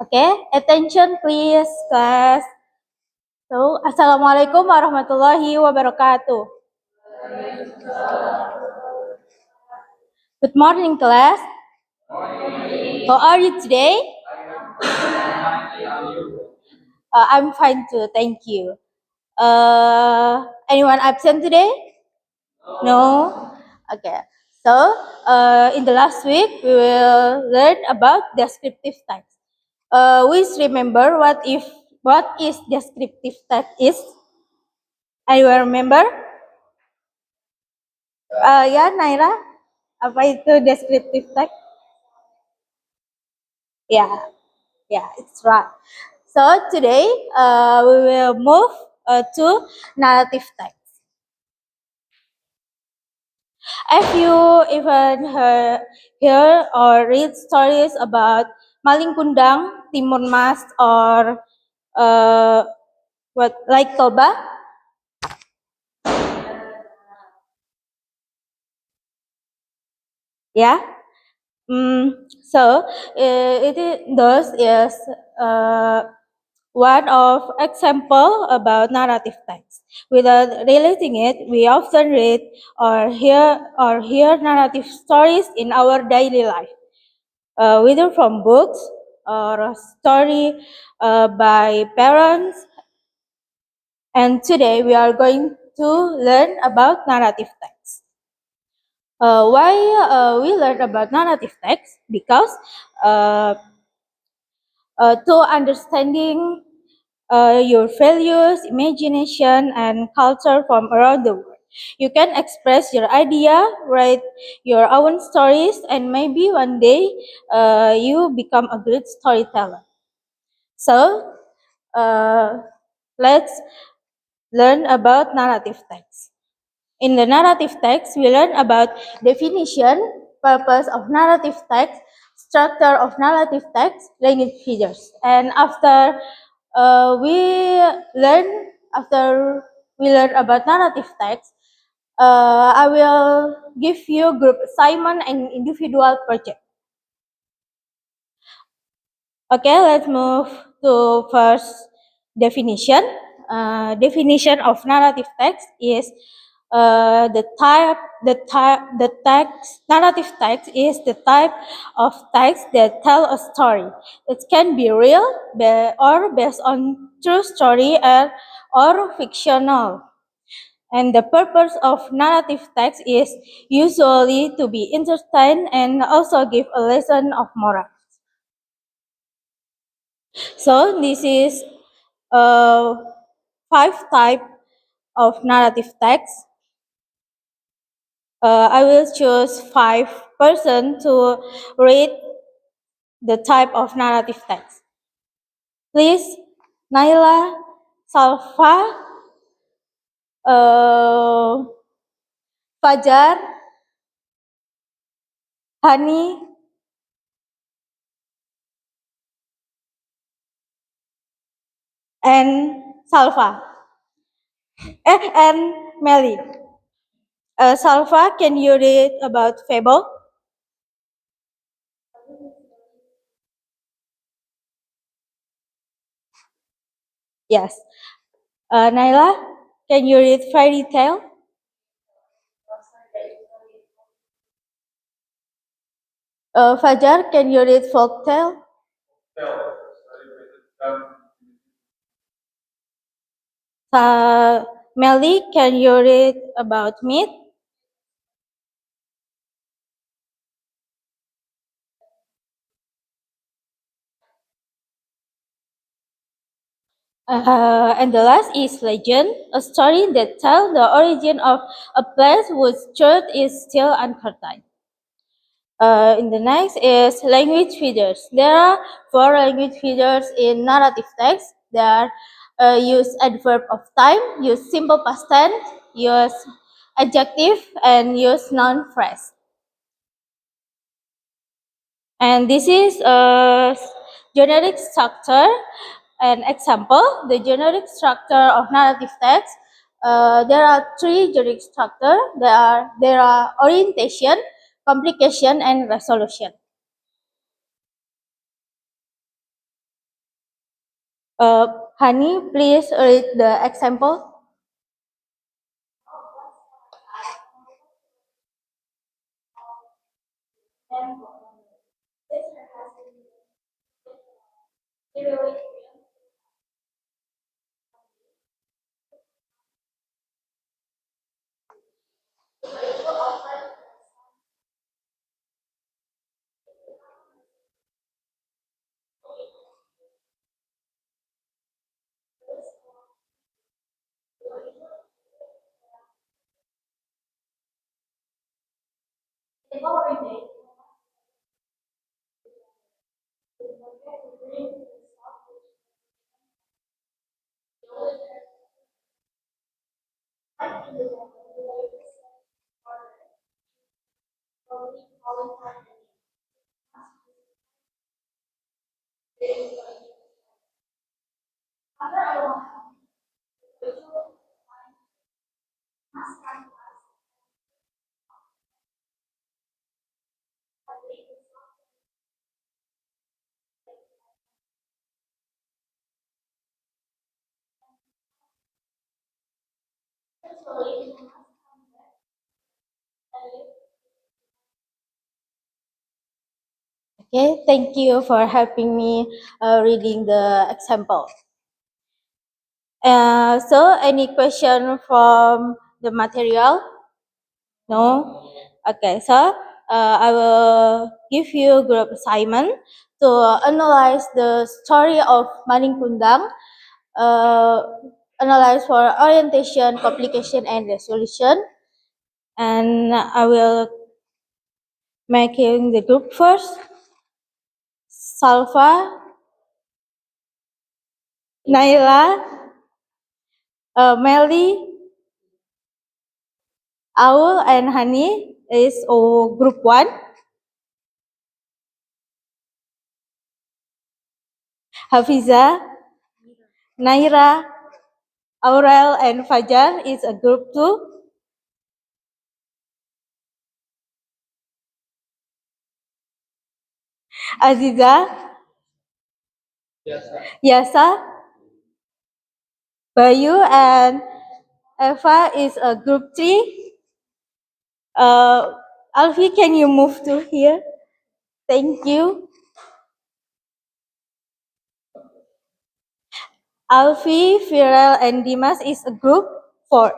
Okay, attention please, class. So, Assalamualaikum warahmatullahi wabarakatuh. Good morning, class. How are you today? I'm fine too, thank you. Anyone absent today? No? Okay. So, in the last week, we will learn about descriptive text. We remember what is descriptive text is? Anyone remember? Ya, Naira, apa itu descriptive text? Yeah, it's right. So today we will move to narrative text. Have you even hear or read stories about Maling Kundang, Timun Mas, or what like Toba? Yeah. So those is one of example about narrative text. Without realizing it, we often read or hear narrative stories in our daily life, whether from books or a story by parents. And today we are going to learn about narrative text. Why we learn about narrative text? Because uh, to understanding your values, imagination, and culture from around the world. You can express your idea, write your own stories, and maybe one day you become a great storyteller. So, let's learn about narrative text. In the narrative text, we learn about definition, purpose of narrative text, structure of narrative text, language features. And we learn after we learn about narrative text, I will give you group assignment and individual project. Okay, let's move to first definition. Definition of narrative text is the text. Narrative text is the type of text that tell a story. It can be real or based on true story or fictional. And the purpose of narrative text is usually to be entertained and also give a lesson of moral. So this is five type of narrative text. I will choose 5 person to read the type of narrative text. Please, Naila, Salfa, Fajar, Hani, and Salfa, and Melly. Salfa, can you read about fable? Yes. Naila, can you read fairy tale? Fajar, can you read folk tale? Melly, can you read about myth? And the last is legend, a story that tells the origin of a place whose truth is still uncertain. In the next is language features. There are 4 language features in narrative text. They are use adverb of time, use simple past tense, use adjective, and use noun phrase. And this is a generic structure. An example, the generic structure of narrative text. There are 3 generic structure. There are orientation, complication, and resolution. Hani, please read the example. Okay, thank you for helping me reading the example. So, any question from the material? No? Okay, so I will give you a group assignment to analyze the story of Maning Kundang, uh, analyze for orientation, complication, and resolution. And I will making the group first. Salva, Naila, Melly, Aul, and Hani is group 1. Hafiza, Naira, Aurel, and Fajar is a group 2. Aziza, Yasa, Bayu, and Eva is a group 3. Alfie, can you move to here? Thank you. Alfie, Firel, and Dimas is a group 4.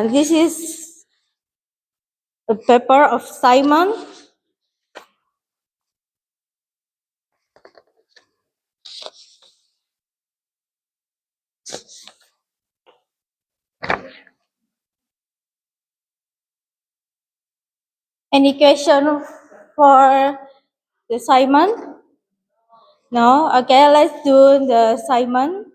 This is a paper of Simon. Any question for the Simon? No? Okay, let's do the Simon.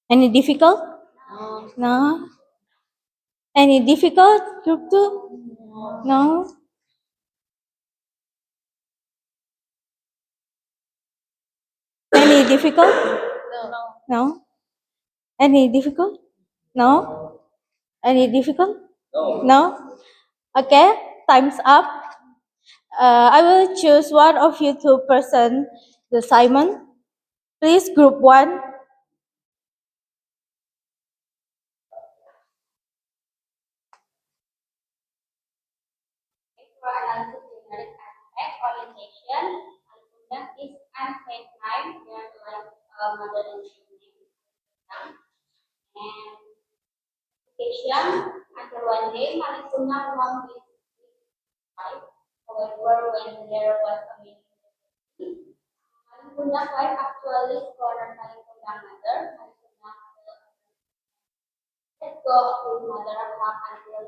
Any difficult? No? Any difficult, group 2? No? Any difficult? No? Any difficult? No? Any difficult? No? Okay, time's up. I will choose one of you to present the Simon. Please, group 1. For analysis generic aspect orientation, Al-Qudam is unpaid time where like mother and children. And application, until one day, Malikuna won with 5. However, when there was a meeting, Malikuna 5 actually scored Malikuna mother. Malikuna let go of his mother half until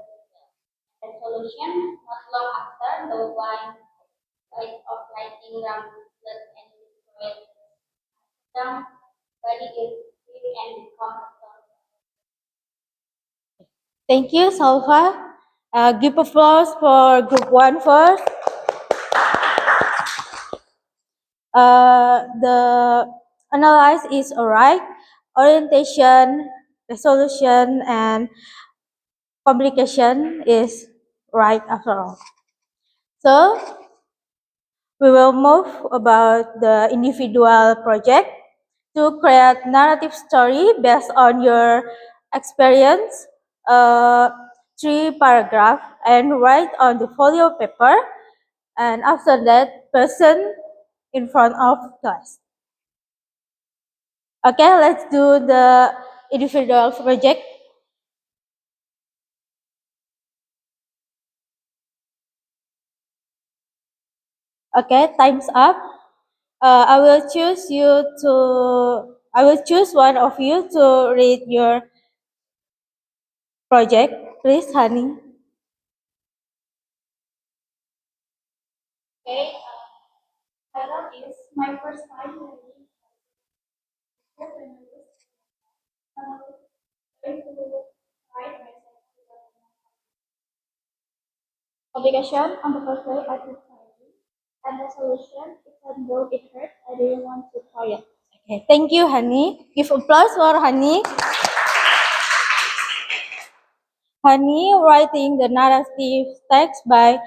the solution, not long after, the one light of lighting round blood and destroyed some body is free and become a stone. Thank you, Salva. Give applause for group 1 first. The analyze is alright, orientation, resolution, and communication is right after all. So we will move about the individual project to create narrative story based on your experience, uh, 3 paragraph, and write on the folio paper, and after that present in front of class. Okay, let's do the individual project. Okay, time's up. I will choose you to. I will choose one of you to read your project. Please, Honey. Okay, title is My First Time Reading. Going to write myself. Obligation on the first day I took therapy, and the solution, even though it hurt, I didn't want to try it. Okay, thank you, Honey. Give applause for Honey. Honey writing the narrative text by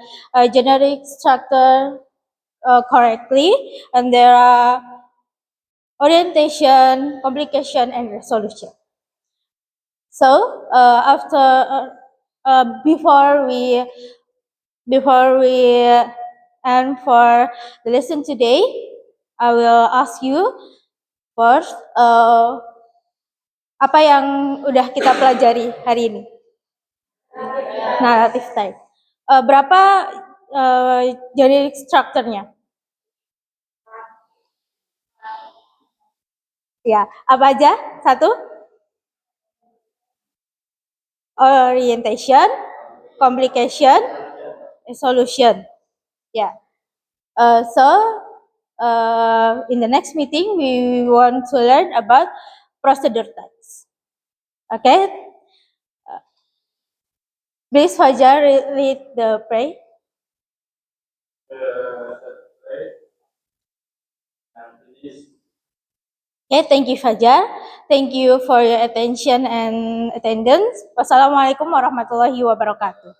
generic structure correctly, and there are orientation, complication, and resolution. So before we end for the lesson today, I will ask you first, apa yang udah kita pelajari hari ini? Narrative type. Berapa generic structure-nya? Ya, apa aja? Satu? Orientation, complication, solution. Yeah. So in the next meeting, we want to learn about procedure types. Okay. Please, Fajar, read the pray. Okay, thank you, Fajar. Thank you for your attention and attendance. Wassalamualaikum warahmatullahi wabarakatuh.